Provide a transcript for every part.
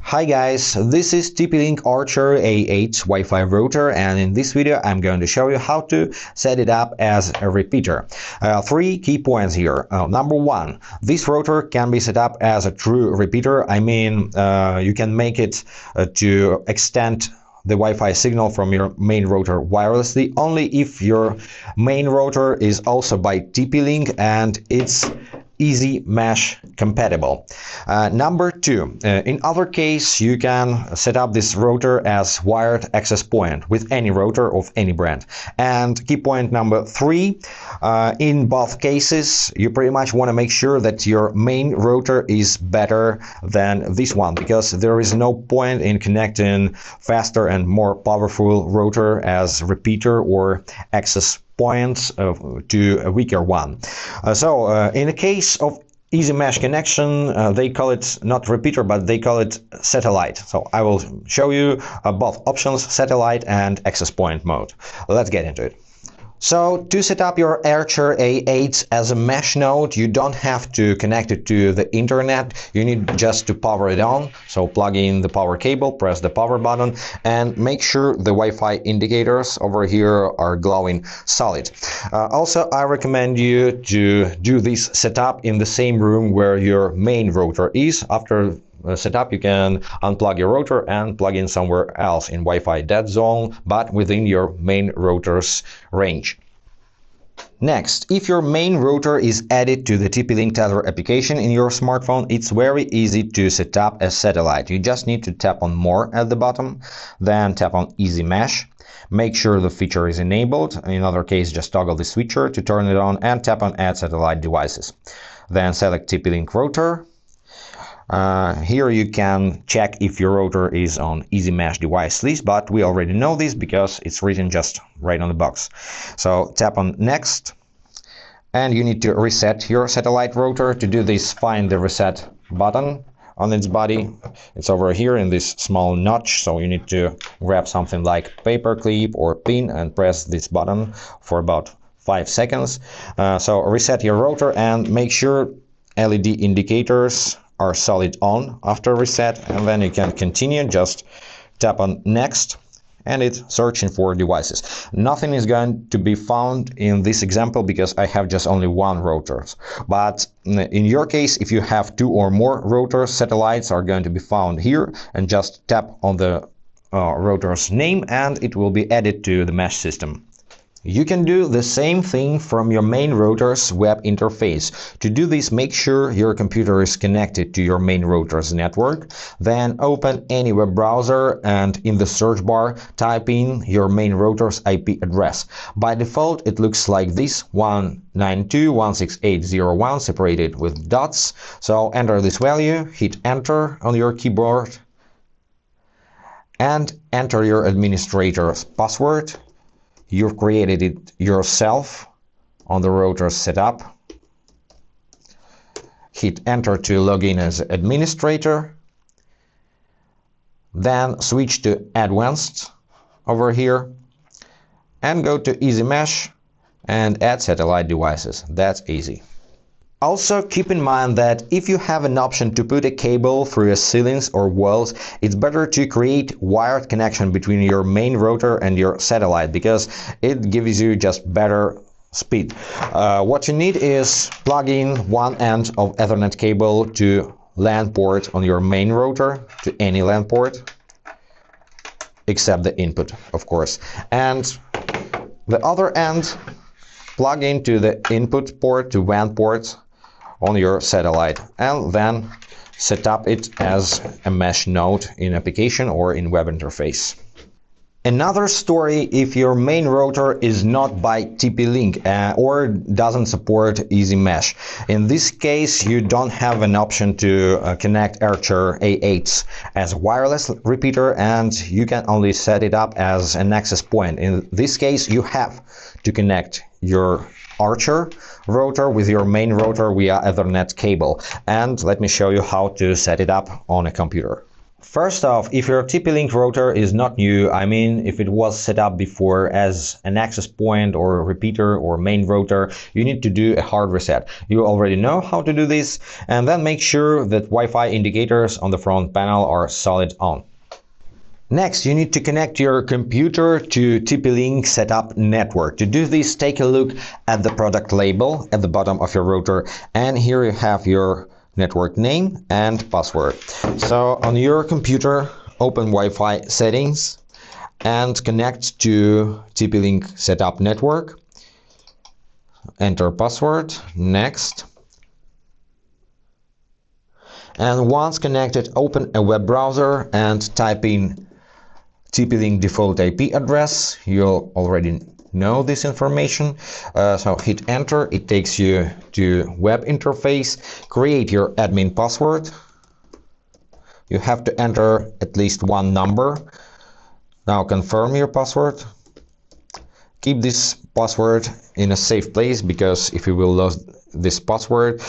Hi guys, this is TP-Link Archer A8 Wi-Fi router, and in this video I'm going to show you how to set it up as a repeater. Three key points here. Number one, this router can be set up as a true repeater. I mean, you can make it to extend the Wi-Fi signal from your main router wirelessly only if your main router is also by TP-Link and it's EasyMesh compatible. Number two, in other case, you can set up this router as wired access point with any router of any brand. And key point number three, in both cases, you pretty much want to make sure that your main router is better than this one, because there is no point in connecting faster and more powerful router as repeater or access points to a weaker one. In the case of EasyMesh connection, they call it not repeater, but they call it satellite. So I will show you both options, satellite and access point mode. Let's get into it. So to set up your Archer A8 as a mesh node, you don't have to connect it to the internet. You need just to power it on. So plug in the power cable, press the power button, and make sure the Wi-Fi indicators over here are glowing solid. Also, I recommend you to do this setup in the same room where your main router is. After setup, you can unplug your router and plug in somewhere else in Wi-Fi dead zone, but within your main router's range. Next, if your main router is added to the TP-Link Tether application in your smartphone, it's very easy to set up as satellite. You just need to tap on More at the bottom, then tap on EasyMesh. Make sure the feature is enabled. In other case, just toggle the switcher to turn it on and tap on Add Satellite Devices. Then select TP-Link Router. Here you can check if your router is on EasyMesh device list, but we already know this because it's written just right on the box. So tap on Next, and you need to reset your satellite router. To do this, find the reset button on its body. It's over here in this small notch, so you need to grab something like paper clip or pin and press this button for about 5 seconds. So reset your router and make sure LED indicators are solid on after reset, and then you can continue. Just tap on Next and it's searching for devices. Nothing is going to be found in this example because I have just only one router, but in your case, if you have 2 or more routers, satellites are going to be found here, and just tap on the router's name and it will be added to the mesh system. You can do the same thing from your main router's web interface. To do this, make sure your computer is connected to your main router's network. Then open any web browser and in the search bar type in your main router's IP address. By default, it looks like this: 192.168.0.1 separated with dots. So enter this value, hit enter on your keyboard, and enter your administrator's password. You've created it yourself on the router setup. Hit enter to log in as administrator. Then switch to advanced over here and go to EasyMesh and add satellite devices. That's easy. Also, keep in mind that if you have an option to put a cable through your ceilings or walls, it's better to create wired connection between your main router and your satellite, because it gives you just better speed. What you need is plug in one end of Ethernet cable to LAN port on your main router, to any LAN port, except the input, of course. And the other end, plug into the input port to WAN port on your satellite, and then set up it as a mesh node in application or in web interface. Another story if your main router is not by TP-Link or doesn't support EasyMesh. In this case, you don't have an option to connect Archer A8 as a wireless repeater, and you can only set it up as an access point. In this case, you have to connect your Archer router with your main router via Ethernet cable. And let me show you how to set it up on a computer. First off, if your TP-Link router is not new, I mean if it was set up before as an access point or repeater or main router, you need to do a hard reset. You already know how to do this, and then make sure that Wi-Fi indicators on the front panel are solid on. Next, you need to connect your computer to TP-Link setup network. To do this, take a look at the product label at the bottom of your router, and here you have your network name and password. So on your computer, open Wi-Fi settings and connect to TP-Link setup network. Enter password, next. And once connected, open a web browser and type in TP-Link default IP address. You'll already know this information, so hit enter. It takes you to web interface. Create your admin password. You have to enter at least one number. Now confirm your password. Keep this password in a safe place, because if you will lose this password,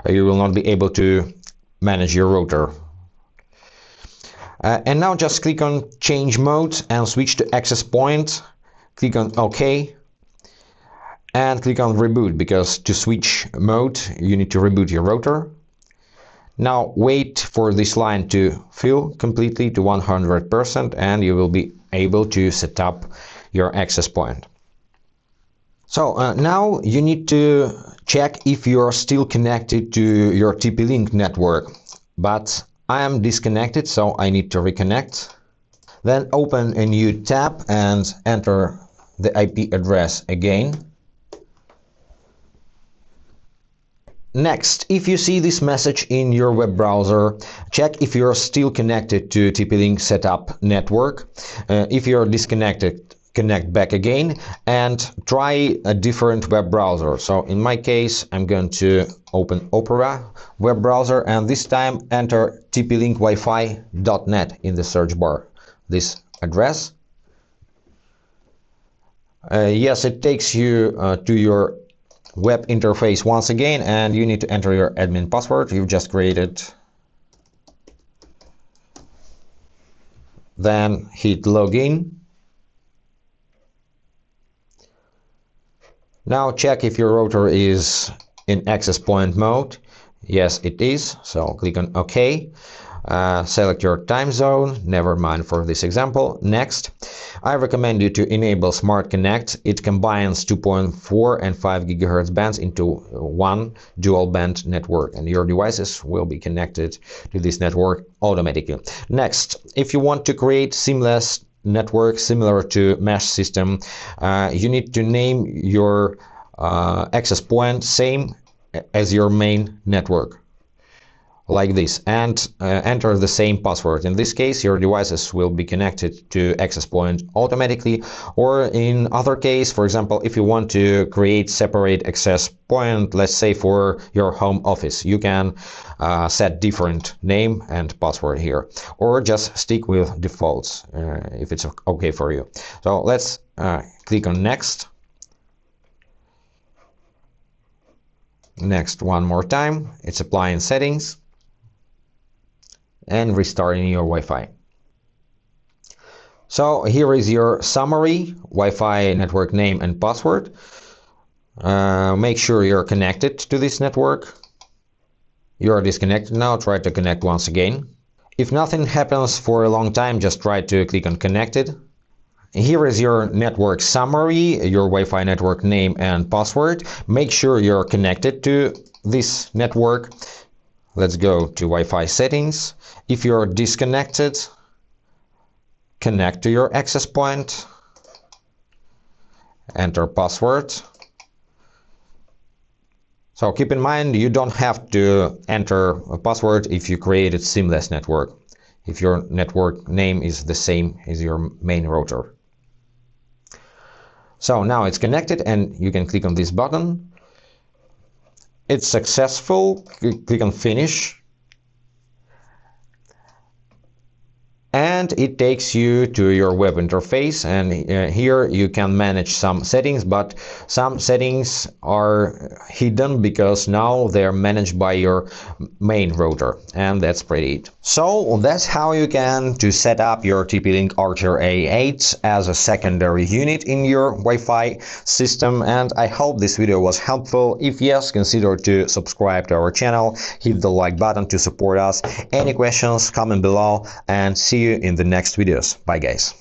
you will not be able to manage your router. And now just click on change mode and switch to access point. Click on OK and click on reboot, because to switch mode you need to reboot your router. Now wait for this line to fill completely to 100% and you will be able to set up your access point. So now you need to check if you're still connected to your TP-Link network, but I am disconnected, so I need to reconnect. Then open a new tab and enter the IP address again. Next, if you see this message in your web browser, check if you're still connected to TP-Link setup network. If you're disconnected, connect back again and try a different web browser. So in my case, I'm going to open Opera web browser and this time enter tplinkwifi.net in the search bar. This address. Yes, it takes you to your web interface once again, and you need to enter your admin password you've just created. Then hit login. Now check if your router is in access point mode. Yes, it is, so click on OK. Select your time zone, never mind for this example. Next, I recommend you to enable Smart Connect. It combines 2.4 and 5 GHz bands into one dual band network, and your devices will be connected to this network automatically. Next, if you want to create seamless network similar to mesh system, you need to name your access point same as your main network, like this, and enter the same password. In this case, your devices will be connected to access point automatically, or in other case, for example, if you want to create separate access point, let's say for your home office, you can set different name and password here, or just stick with defaults if it's okay for you. So let's click on next. Next one more time. It's applying settings and restarting your Wi-Fi. So here is your summary: Wi-Fi network name and password. Make sure you're connected to this network. You are disconnected now. Try to connect once again. If nothing happens for a long time, just try to click on connected. Here is your network summary, your Wi-Fi network name and password. Make sure you're connected to this network. Let's go to Wi-Fi settings. If you're disconnected, connect to your access point. Enter password. So keep in mind, you don't have to enter a password if you created seamless network, if your network name is the same as your main router. So now it's connected and you can click on this button. It's successful. Click on finish. And and it takes you to your web interface, and here you can manage some settings, but some settings are hidden because now they're managed by your main router, and that's pretty it. So that's how you can set up your TP-Link Archer A8 as a secondary unit in your Wi-Fi system, and I hope this video was helpful. If yes, consider to subscribe to our channel, hit the like button to support us. Any questions, comment below, and see you in the next videos. Bye guys.